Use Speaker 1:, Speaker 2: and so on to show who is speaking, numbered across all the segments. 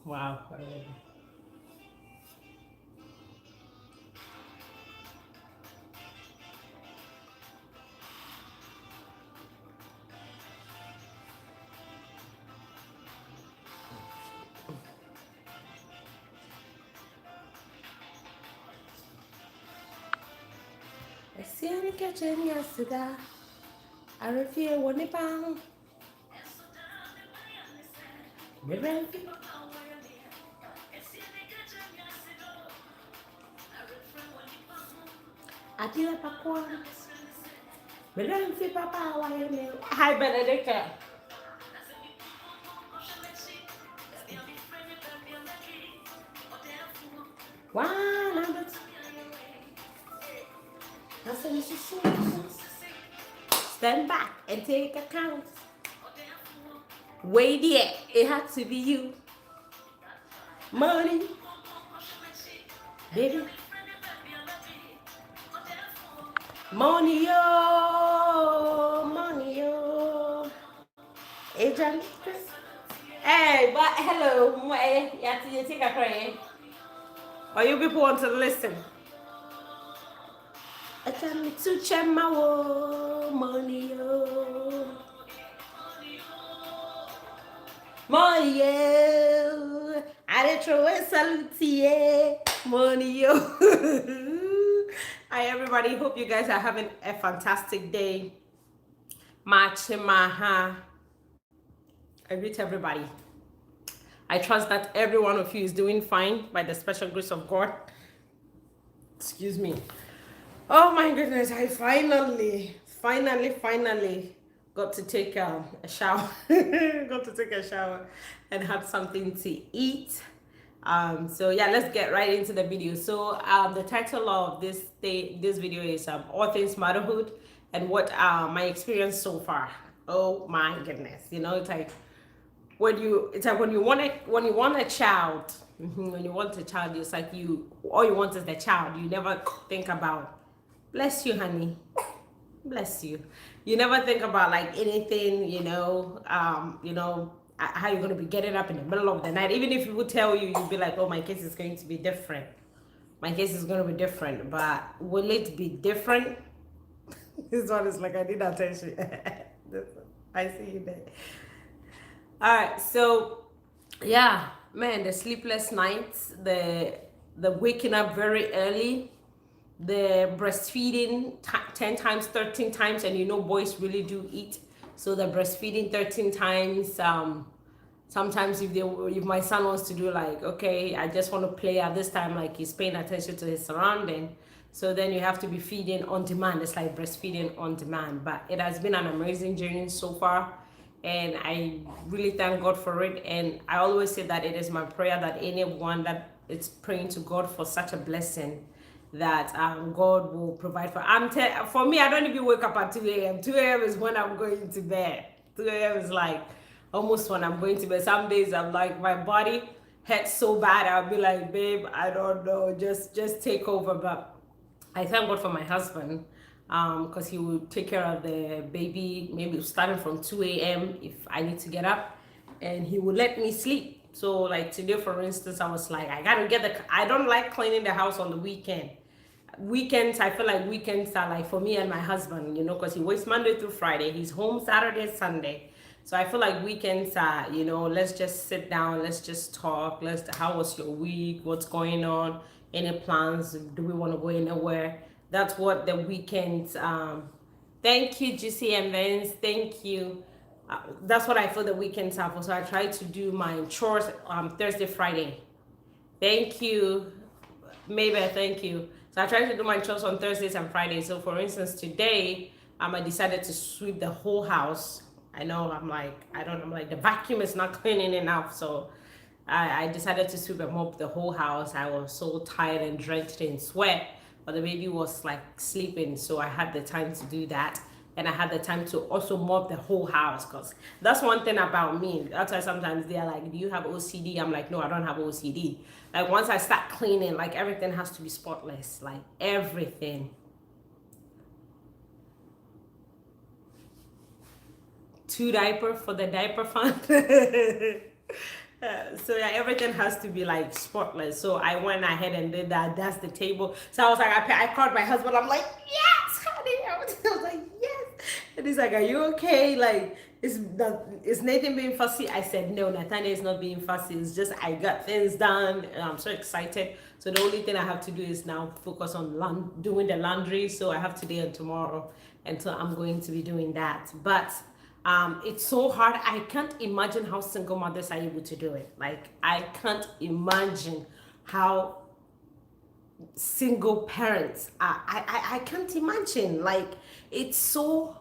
Speaker 1: Wow. I see any kitchen yesterday. I refuse one pound. I did a pakwan. Merenzi papa why. Hi Benedicta. One number. Stand back and take account. Wait there, it had to be you. Money, baby. Money, yo, money, yo. Agent. Hey, but hello, you take a prayer. Or you people want to listen? I tell me to check my money, yo. Money, yo. I didn't throw a salute, yeah. Money, yo. Hi, everybody. Hope you guys are having a fantastic day. Machimaha. I greet everybody. I trust that every one of you is doing fine by the special grace of God. Excuse me. Oh my goodness, I finally got to take a shower. Got to take a shower and had something to eat. So yeah, let's get right into the video. So the title of this video is All Things Motherhood and what my experience so far. Oh my goodness, you know, it's like when you want a child, when you want a child, it's like all you want is the child. You never think about, bless you, honey, bless you. You never think about like anything, how you're gonna be getting up in the middle of the night. Even if people tell you, you'll be like, oh, my case is going to be different. My case is gonna be different, but will it be different? This one is like, I need attention. I see you there. All right, so yeah, man, the sleepless nights, the waking up very early, the breastfeeding 10 times, 13 times, and boys really do eat. So the breastfeeding 13 times. Sometimes if my son wants to do like, okay, I just want to play at this time, like he's paying attention to his surrounding. So then you have to be feeding on demand. It's like breastfeeding on demand. But it has been an amazing journey so far. And I really thank God for it. And I always say that it is my prayer that anyone that is praying to God for such a blessing, that God will provide for me. I don't even wake up at 2 a.m. 2 a.m. is when I'm going to bed. 2 a.m. is like almost when I'm going to bed. Some days I'm like, my body hurts so bad. I'll be like, babe, I don't know, just take over. But I thank God for my husband, because he will take care of the baby, maybe starting from 2 a.m. if I need to get up, and he will let me sleep. So like today, for instance, I was like, I don't like cleaning the house on the weekend. Weekends, I feel like weekends are like for me and my husband, because he works Monday through Friday. He's home Saturday, Sunday. So I feel like weekends are, let's just sit down, let's just talk. How was your week? What's going on? Any plans? Do we want to go anywhere? That's what the weekends. Thank you, GC and Vince. Thank you. That's what I feel the weekends are for. So I try to do my chores Thursday, Friday. Thank you, maybe. Thank you. So I try to do my chores on Thursdays and Fridays. So for instance, today I decided to sweep the whole house. I know I'm like the vacuum is not cleaning enough, so I decided to sweep and mop the whole house. I was so tired and drenched in sweat, but the baby was like sleeping, so I had the time to do that. And I had the time to also mop the whole house, because that's one thing about me. That's why sometimes they're like, do you have OCD? I'm like, no, I don't have OCD. Like once I start cleaning, like everything has to be spotless, like everything. 2 diaper for the diaper fund. So yeah, everything has to be like spotless. So I went ahead and did that. That's the table. So I was like, I called my husband. I'm like, yes, honey. I was like, yes. And he's like, are you okay? Like, is Nathan being fussy? I said, no, Nathaniel is not being fussy. It's just I got things done and I'm so excited. So the only thing I have to do is now focus on doing the laundry. So I have today and tomorrow. And so I'm going to be doing that. But it's so hard. I can't imagine how single mothers are able to do it. Like, I can't imagine how single parents are. I can't imagine. Like, it's so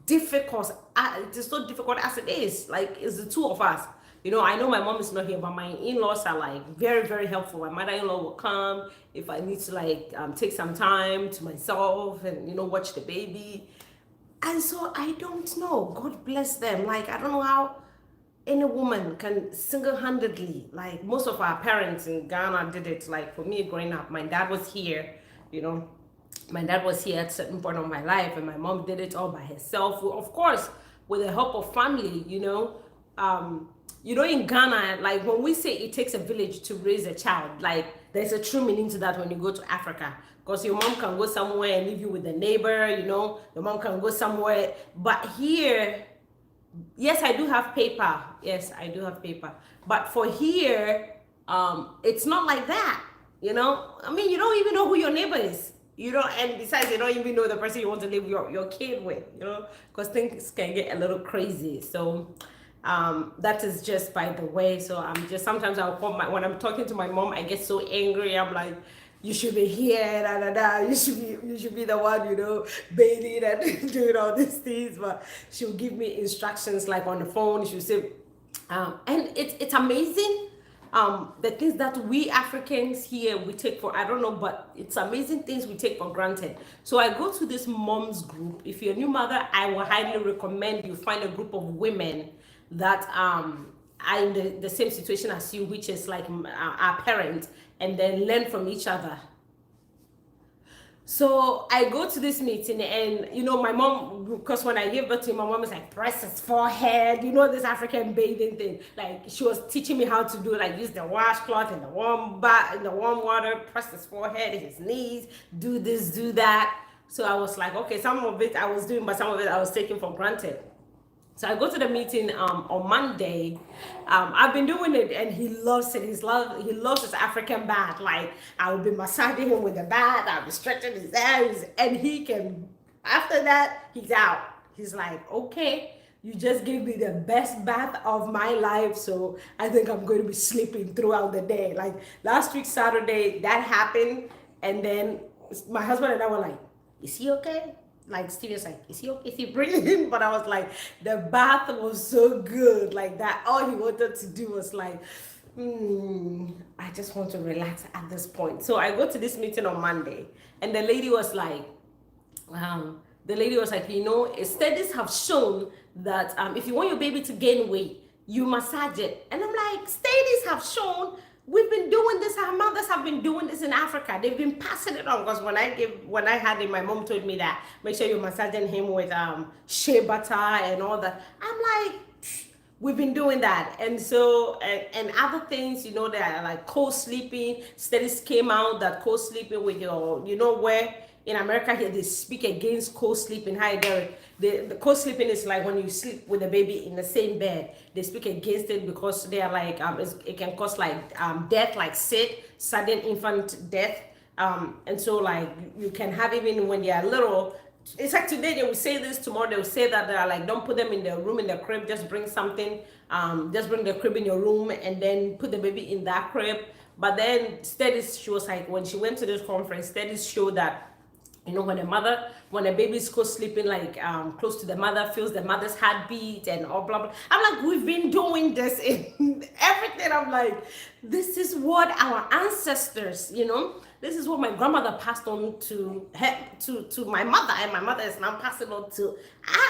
Speaker 1: difficult. It is so difficult as it is. Like, it's the two of us. You know, I know my mom is not here, but my in-laws are like very, very helpful. My mother-in-law will come if I need to like take some time to myself and, you know, watch the baby. And so I don't know. God bless them. Like, I don't know how any woman can single-handedly, like most of our parents in Ghana did it. Like for me growing up, my dad was here, you know, my dad was here at a certain point of my life, and my mom did it all by herself. Of course, with the help of family, you know. In Ghana, like when we say it takes a village to raise a child, like there's a true meaning to that when you go to Africa. Because your mom can go somewhere and leave you with a neighbor, you know, your mom can go somewhere. But here, yes, I do have paper. Yes, I do have paper. But for here, it's not like that, you know. I mean, you don't even know who your neighbor is. You know, and besides, you don't even know the person you want to live your kid with, you know, because things can get a little crazy. So that is just by the way. So I'm just, sometimes I'll call when I'm talking to my mom, I get so angry. I'm like, you should be here, da da da. You should be the one, you know, bathing and doing all these things. But she'll give me instructions like on the phone. She'll say, and it's amazing. The things that we Africans here we take for, I don't know, but it's amazing things we take for granted. So I go to this mom's group. If you're a new mother, I will highly recommend you find a group of women that are in the same situation as you, which is like our parents, and then learn from each other. So I go to this meeting, and you know, my mom, because when I gave birth to him, my mom is like, press his forehead, you know, this African bathing thing. Like, she was teaching me how to do, like, use the washcloth in the warm bath, in the warm water, press his forehead, his knees, do this, do that. So I was like, okay, some of it I was doing, but some of it I was taking for granted. So I go to the meeting on Monday. I've been doing it, and he loves it. He loves his African bath. Like, I will be massaging him with the bath. I'll be stretching his arms, and he can. After that, he's out. He's like, okay, you just gave me the best bath of my life, so I think I'm going to be sleeping throughout the day. Like last week Saturday, that happened, and then my husband and I were like, is he okay? Like Steven's like, is he okay? Is he breathing? But I was like, the bath was so good. Like that, all he wanted to do was like, I just want to relax at this point. So I go to this meeting on Monday, and the lady was like, you know, studies have shown that if you want your baby to gain weight, you massage it. And I'm like, studies have shown. We've been doing this. Our mothers have been doing this in Africa. They've been passing it on. Because when I had him, my mom told me that make sure you're massaging him with shea butter and all that. I'm like, we've been doing that. And so and other things, you know, that are like co-sleeping. Studies came out that co-sleeping with your, you know, where in America here they speak against co-sleeping. Hi, Derek. The co-sleeping is like when you sleep with a baby in the same bed. They speak against it because they are like it can cause like death, like sudden infant death. And so like you can have, even when they are little. It's like today they will say this, tomorrow they will say that. They are like, don't put them in the room, in the crib, just bring something, just bring the crib in your room and then put the baby in that crib. But then studies, she was like, when she went to this conference, studies show that, you know, when a baby's co-sleeping like close to the mother, feels the mother's heartbeat and all blah blah. I'm like, we've been doing this in everything. I'm like, this is what our ancestors, you know, this is what my grandmother passed on to my mother, and my mother is now passing on to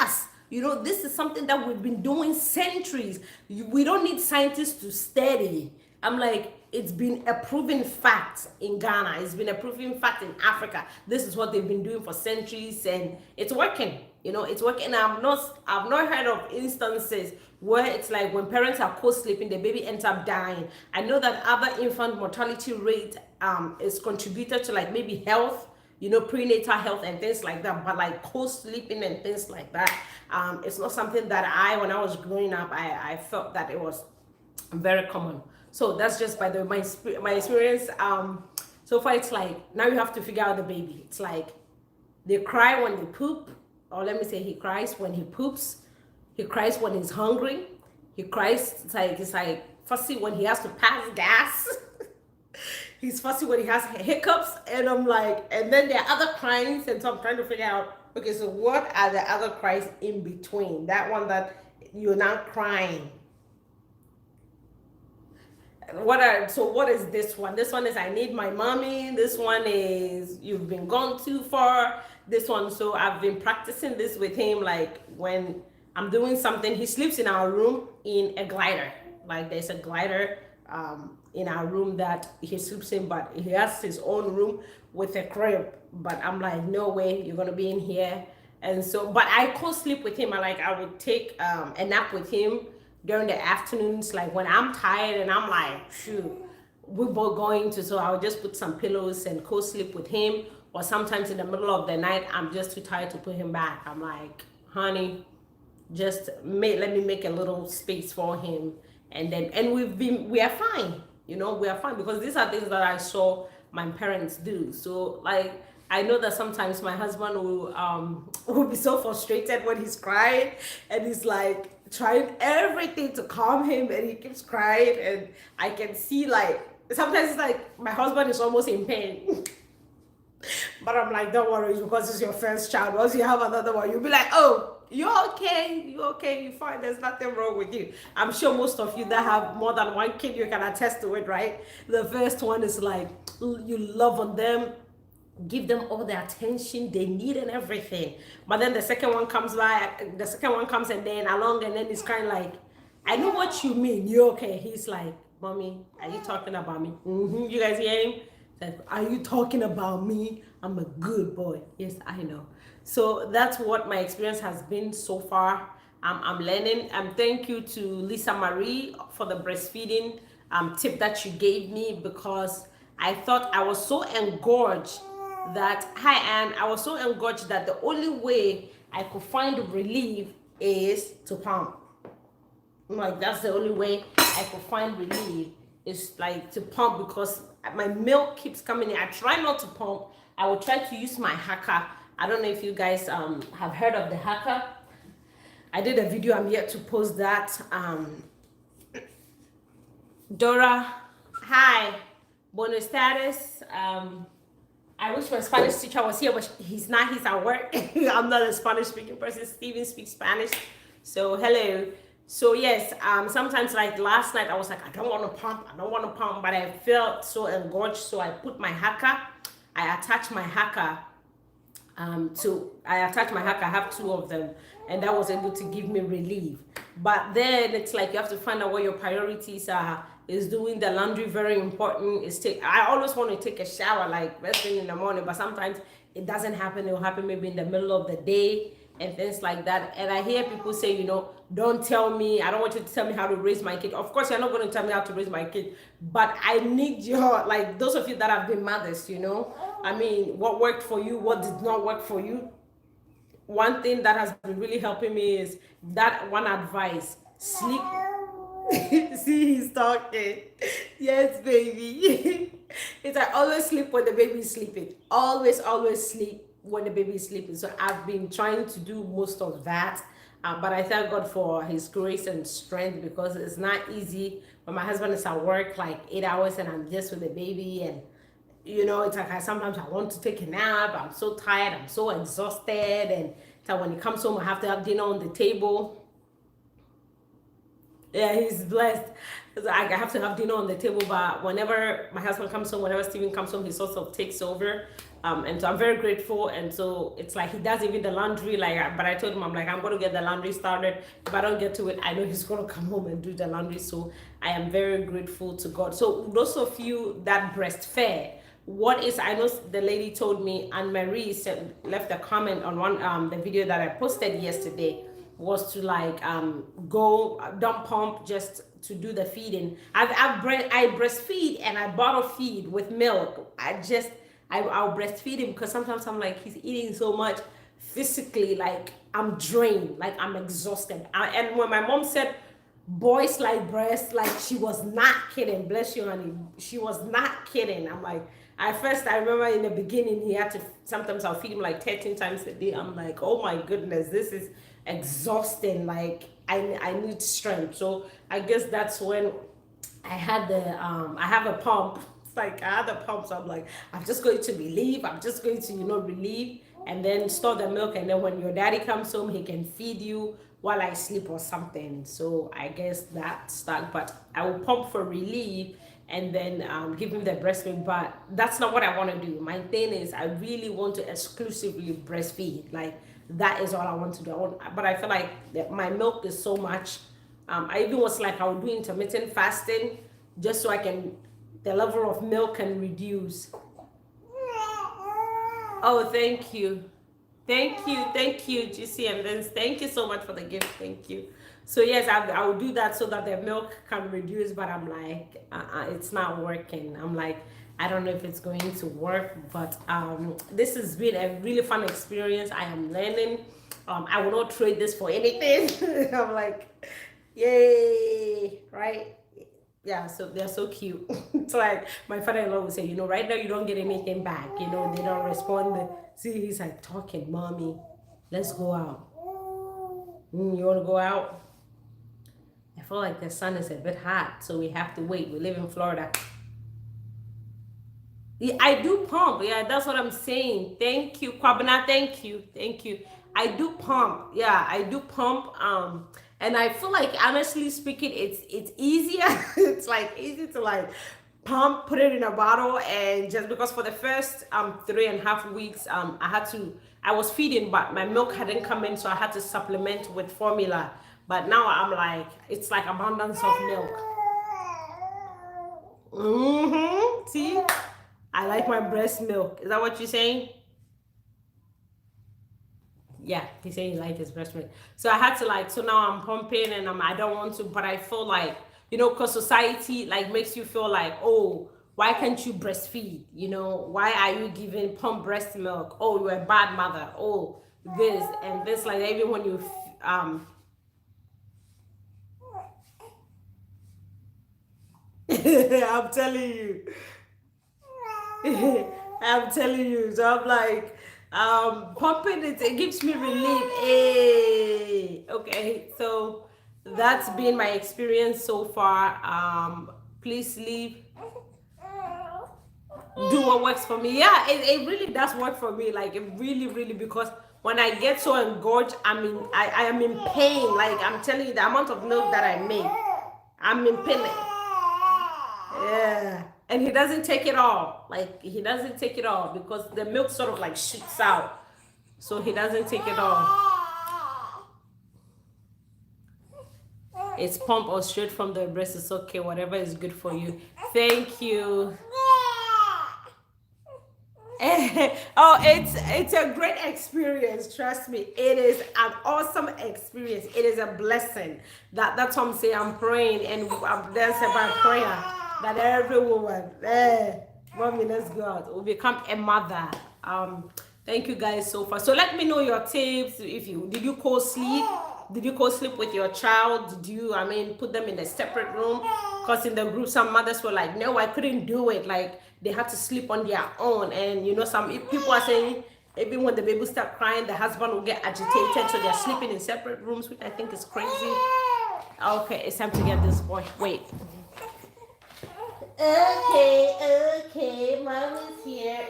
Speaker 1: us. You know, this is something that we've been doing centuries. We don't need scientists to study. I'm like, it's been a proven fact in Ghana. It's been a proven fact in Africa. This is what they've been doing for centuries, and it's working. You know, it's working. I've not heard of instances where it's like when parents are co-sleeping, the baby ends up dying. I know that other infant mortality rate is contributed to like maybe health, you know, prenatal health and things like that. But like co-sleeping and things like that, it's not something that when I was growing up, I felt that it was very common. So that's just by the way my experience. So far it's like now you have to figure out the baby. It's like they cry when they poop, or let me say he cries when he poops. He cries when he's hungry. He cries, it's like fussy when he has to pass gas. He's fussy when he has hiccups, and I'm like, and then there are other cries, and so I'm trying to figure out, okay, so what are the other cries in between? That one that you're not crying. What is this one? This one is I need my mommy. This one is you've been gone too far. This one, so I've been practicing this with him, like when I'm doing something, he sleeps in our room in a glider. Like there's a glider in our room that he sleeps in, but he has his own room with a crib. But I'm like, no way, you're gonna be in here. And so, but I co-sleep with him. I would take a nap with him during the afternoons, like when I'm tired and I'm like, shoot, we're both going to, so I'll just put some pillows and co-sleep with him. Or sometimes in the middle of the night, I'm just too tired to put him back. I'm like, honey, just let me make a little space for him. And we are fine. You know, we are fine because these are things that I saw my parents do. So like, I know that sometimes my husband will be so frustrated when he's crying, and he's like trying everything to calm him, and he keeps crying, and I can see like sometimes it's like my husband is almost in pain. But I'm like, don't worry, it's because it's your first child. Once you have another one, you'll be like, oh, you're okay, you're fine, there's nothing wrong with you. I'm sure most of you that have more than one kid, you can attest to it, right? The first one is like, you love on them, give them all the attention they need and everything. But then the second one comes and then along, and then it's kind of like, I know what you mean, you're okay. He's like, mommy, are you talking about me? You guys hear him? Like, are you talking about me? I'm a good boy. Yes, I know. So that's what my experience has been so far. I'm learning. Thank you to Lisa Marie for the breastfeeding tip that you gave me, because I thought I was so engorged that, hi Anne, I was so engorged that the only way I could find relief is to pump. Like, that's the only way I could find relief is like to pump, because my milk keeps coming in. I try not to pump. I will try to use my hacker. I don't know if you guys have heard of the hacker. I did a video. I'm yet to post that. Dora, hi. Bonus status. I wish my Spanish teacher was here, but he's not. He's at work. I'm not a Spanish speaking person. Steven speaks Spanish. So hello. So yes, sometimes like last night I was like, I don't want to pump, but I felt so engorged. So I put my hacker, I attached my hacker, I have two of them, and that was able to give me relief. But then it's like you have to find out what your priorities are. Is doing the laundry very important? I always want to take a shower like first thing in the morning, but sometimes it doesn't happen. It will happen maybe in the middle of the day and things like that. And I hear people say, you know, don't tell me, I don't want you to tell me how to raise my kid. Of course, you're not going to tell me how to raise my kid, but I need your, like those of you that have been mothers, you know, I mean, what worked for you, what did not work for you. One thing that has been really helping me is that one advice, sleep. See, he's talking. Yes, baby. It's like always sleep when the baby is sleeping. Always sleep when the baby is sleeping. So I've been trying to do most of that. But I thank God for his grace and strength, because it's not easy when my husband is at work like 8 hours and I'm just with the baby, and you know, it's like sometimes I want to take a nap. I'm so tired, I'm so exhausted, and so when he comes home I have to have dinner on the table. Yeah, he's blessed. I have to have dinner on the table, but whenever my husband comes home, whenever Steven comes home, he sort of takes over. And so I'm very grateful. And so it's like he does even the laundry, but I told him, I'm like, I'm going to get the laundry started. If I don't get to it, I know he's going to come home and do the laundry. So I am very grateful to God. So those of you that breastfeed, what is, I know the lady told me, and Marie left a comment on one the video that I posted yesterday, was to like go don't pump, just to do the feeding. I breastfeed and I bottle feed with milk. I'll breastfeed him because sometimes I'm like, he's eating so much physically, like I'm drained, like I'm exhausted. And when my mom said boys like breast, like she was not kidding. Bless you, honey. She was not kidding. I'm like, at first I remember in the beginning he had to, sometimes I'll feed him like 13 times a day. I'm like, oh my goodness, this is exhausting. Like I need strength. So I guess that's when I had the I have a pump. It's like I had the pump, so I'm like, I'm just going to relieve. I'm just going to, relieve, and then store the milk, and then when your daddy comes home, he can feed you while I sleep or something. So I guess that stuck. But I will pump for relief and then give him the breast milk. But that's not what I want to do. My thing is, I really want to exclusively breastfeed. Like that is all I want to do. But I feel like my milk is so much. I even was like, I would do intermittent fasting just so I can, the level of milk can reduce. Oh, thank you. Thank you, GC and Vince. Thank you so much for the gift. Thank you. So yes, I will do that so that the milk can reduce, but I'm like, it's not working. I'm like, I don't know if it's going to work, but this has been a really fun experience. I am learning. I will not trade this for anything. I'm like, yay, right? Yeah, so they're so cute. It's like my father-in-law would say, right now you don't get anything back. They don't respond. See, he's like talking, mommy, let's go out. You want to go out? I feel like the sun is a bit hot, so we have to wait. We live in Florida. Yeah, I do pump. Yeah, that's what I'm saying. Thank you, Kwabena. Thank you. I do pump. Yeah, I do pump. And I feel like, honestly speaking, it's easier. It's like easy to like pump, put it in a bottle, and just because for the first 3.5 weeks, I was feeding, but my milk hadn't come in, so I had to supplement with formula. But now I'm like, it's like abundance of milk. See, I like my breast milk. Is that what you're saying? Yeah, he's saying he likes his breast milk. So I had to so now I'm pumping and I don't want to, but I feel like, because society like makes you feel like, oh, why can't you breastfeed? Why are you giving pump breast milk? Oh, you're a bad mother. Oh, this and this, like even when you, I'm telling you. I'm telling you. So I'm like, pumping it gives me relief. Hey. Okay, so that's been my experience so far. Please leave. Do what works for me. Yeah, it really does work for me. Like it really, because when I get so engorged, I am in pain. Like I'm telling you, the amount of milk that I make, I'm in pain. Yeah. And he doesn't take it all. Like he doesn't take it all because the milk sort of like shoots out. So he doesn't take it all. It's pump or straight from the breast. It's okay. Whatever is good for you. Thank you. Oh, it's a great experience. Trust me, it is an awesome experience. It is a blessing. That's what I'm saying. I'm praying and I'm dancing by prayer that every woman, mommy, let's go out, will become a mother. Thank you guys so far. So let me know your tips. Did you co-sleep? Did you co-sleep with your child? Did you, put them in a separate room? Because in the group, some mothers were like, no, I couldn't do it. Like, they had to sleep on their own. And, some people are saying, even when the baby start crying, the husband will get agitated. So they're sleeping in separate rooms, which I think is crazy. Okay, it's time to get this boy. Wait. Okay, mommy's here.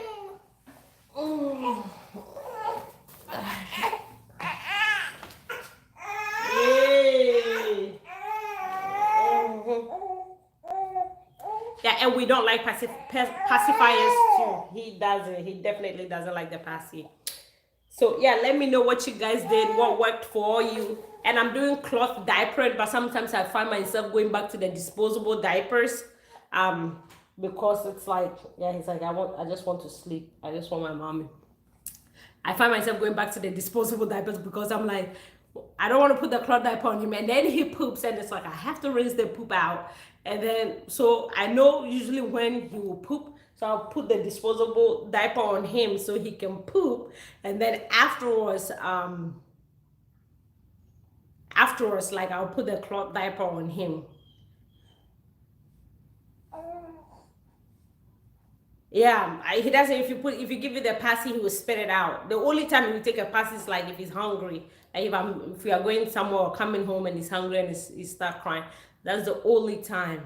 Speaker 1: Yeah, and we don't like pacifiers too. He doesn't. He definitely doesn't like the passy. So yeah, let me know what you guys did, what worked for you. And I'm doing cloth diapering, but sometimes I find myself going back to the disposable diapers. because it's like, yeah, he's like, I just want to sleep. I just want my mommy. I find myself going back to the disposable diapers because I'm like, I don't want to put the cloth diaper on him, and then he poops, and it's like I have to rinse the poop out, and then so I know usually when he will poop, so I'll put the disposable diaper on him so he can poop, and then afterwards, like I'll put the cloth diaper on him. Yeah, he doesn't. If you give it a passy, he will spit it out. The only time he will take a passy is like if he's hungry. Like if we are going somewhere or coming home and he's hungry and he start crying. That's the only time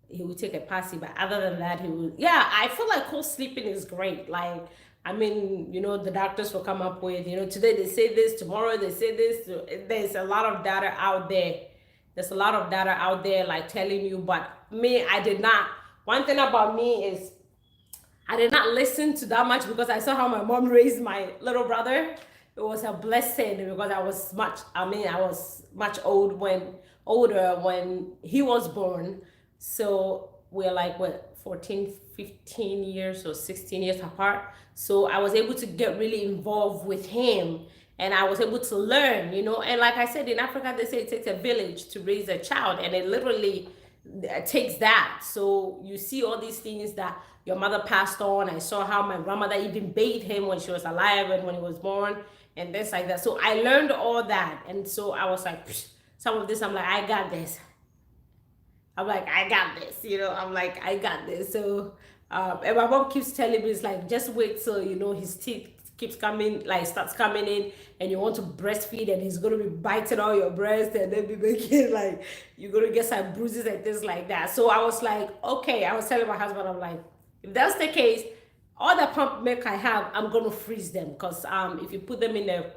Speaker 1: he will take a passy. But other than that, he will. Yeah, I feel like co-sleeping is great. Like, I mean, the doctors will come up with, today they say this, tomorrow they say this. There's a lot of data out there. There's a lot of data out there like telling you. But me, I did not. One thing about me is I did not listen to that much because I saw how my mom raised my little brother. It was a blessing because I was much older when he was born. So we're like, what, 14, 15 years or 16 years apart. So I was able to get really involved with him, and I was able to learn, and like I said, in Africa, they say it takes a village to raise a child, and it literally takes that. So you see all these things that your mother passed on. I saw how my grandmother even bathed him when she was alive and when he was born and things like that. So I learned all that, and so I was like, some of this I'm like, I got this. I'm like, I got this, I'm like, I got this. So and my mom keeps telling me, it's like, just wait till his teeth starts coming in, and you want to breastfeed, and he's gonna be biting all your breast, and then be making like you're gonna get some bruises and things like that. So I was like, okay. I was telling my husband, I'm like, if that's the case, all the pump milk I have, I'm gonna freeze them, because if you put them in the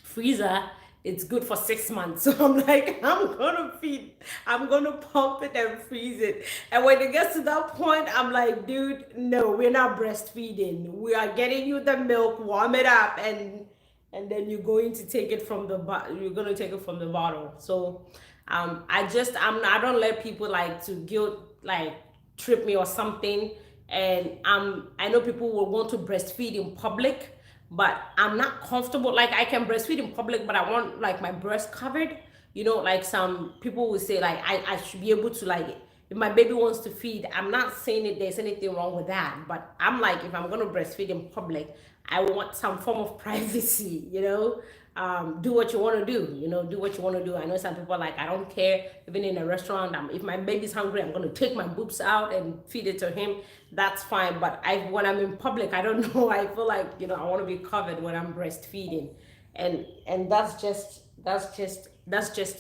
Speaker 1: freezer, it's good for 6 months. So I'm like, I'm gonna pump it and freeze it. And when it gets to that point, I'm like, dude, no, we're not breastfeeding. We are getting you the milk, warm it up, and then you're going to take it from the bottle. So I don't let people like to trip me or something. And I know people will want to breastfeed in public, but I'm not comfortable. Like, I can breastfeed in public, but I want like my breast covered. Like some people will say, like, I should be able to, like, if my baby wants to feed, I'm not saying that there's anything wrong with that, but I'm like, if I'm gonna breastfeed in public, I want some form of privacy. Do what you want to do. Do what you want to do. I know some people are like, I don't care. Even in a restaurant, if my baby's hungry, I'm gonna take my boobs out and feed it to him. That's fine. But when I'm in public, I don't know. I feel like I want to be covered when I'm breastfeeding, and that's just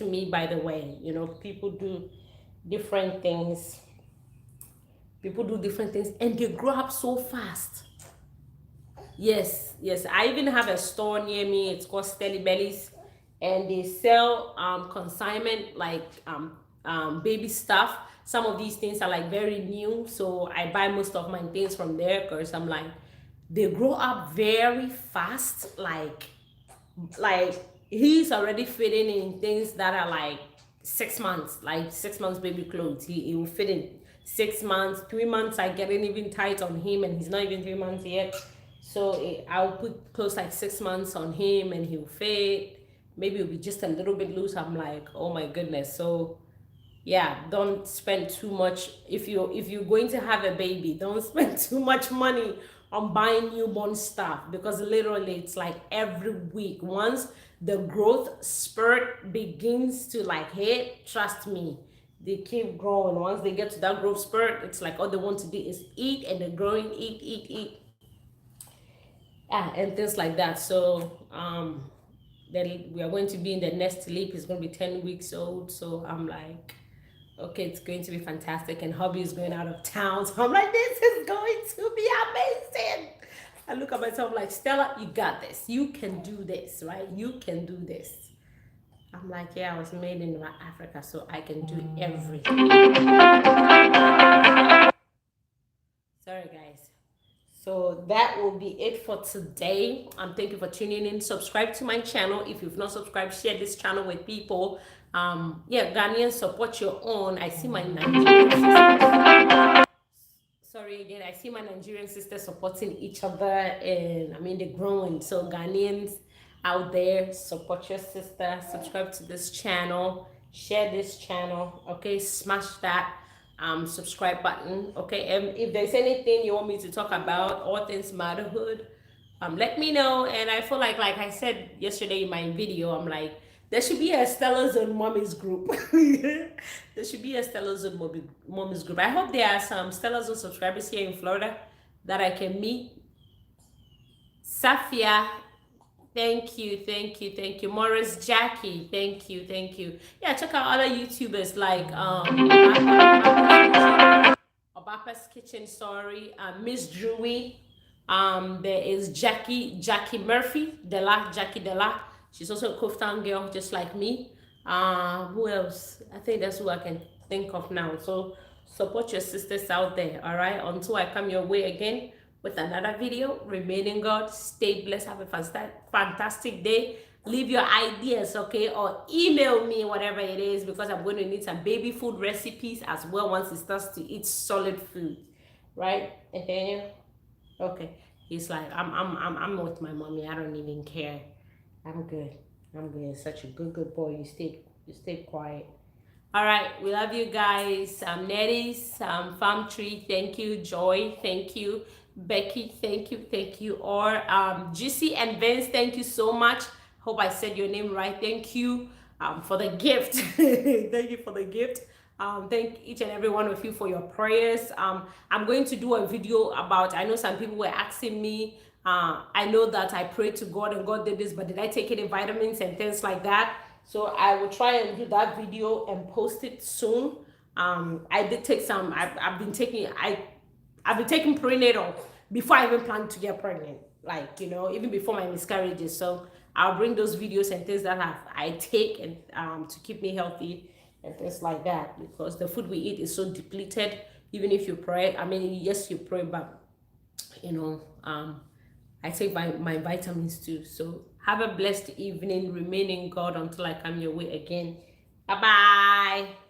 Speaker 1: me. By the way, people do different things. And they grow up so fast. Yes. I even have a store near me. It's called STELLA'S, and they sell consignment, like baby stuff. Some of these things are like very new, so I buy most of my things from there, because I'm like, they grow up very fast. Like he's already fitting in things that are like 6 months, like 6 months baby clothes. He will fit in 6 months. 3 months I getting even tight on him, and he's not even 3 months yet. So I'll put clothes like 6 months on him, and he'll fit. Maybe it'll be just a little bit loose. I'm like, oh my goodness. So yeah, don't spend too much. If you're going to have a baby, don't spend too much money on buying newborn stuff, because literally it's like every week, once the growth spurt begins to like hit, trust me, they keep growing. Once they get to that growth spurt, it's like all they want to do is eat, and they're growing, eat, and things like that. So then we are going to be in the nest leap. He's going to be 10 weeks old. So I'm like, okay, it's going to be fantastic. And hubby is going out of town, so I'm like, this is going to be amazing. I look at myself like, Stella, you got this. You can do this, right? You can do this. I'm like, yeah, I was made in Africa, so I can do everything. Sorry, guys. So that will be it for today. Thank you for tuning in. Subscribe to my channel if you've not subscribed. Share this channel with people. Yeah, Ghanaians, support your own. I see my Nigerians. Sorry again, I see my Nigerian sisters supporting each other, and I mean they're growing. So Ghanaians out there, support your sister, subscribe to this channel, share this channel, okay? Smash that subscribe button, okay? And if there's anything you want me to talk about, all things motherhood, let me know. And I feel like I said yesterday in my video, I'm like, there should be a StellaZone mommies group. There should be a StellaZone mommies group. I hope there are some StellaZone subscribers here in Florida that I can meet. Safia, thank you, thank you, thank you. Morris, Jackie, thank you, thank you. Yeah, check out other YouTubers like Obapa's Kitchen, sorry, Miss Drewy. There is Jackie Murphy, Jackie Della. She's also a Koftan girl, just like me. Who else? I think that's who I can think of now. So support your sisters out there, all right? Until I come your way again with another video, remain in God, stay blessed, have a fantastic day. Leave your ideas, okay? Or email me, whatever it is, because I'm going to need some baby food recipes as well once he starts to eat solid food, right? Nathaniel? Okay. He's like, I'm with my mommy. I don't even care. I'm good. I'm good. Such a good boy. You stay quiet. All right, we love you guys. Nettie's, Farm Tree, thank you. Joy, thank you. Becky, thank you. Or Juicy and Vince, thank you so much. Hope I said your name right. Thank you for the gift. Thank you for the gift. Thank each and every one of you for your prayers. I'm going to do a video about, I know some people were asking me, I know that I prayed to God and God did this, but did I take any vitamins and things like that? So I will try and do that video and post it soon. I did take some, I've been taking prenatal before I even planned to get pregnant, like, you know, even before my miscarriages. So I'll bring those videos and things that I take and to keep me healthy and things like that, because the food we eat is so depleted. Even if you pray, I mean, yes, you pray, but you know, I take my vitamins too. So have a blessed evening. Remain in God until I come your way again. Bye bye.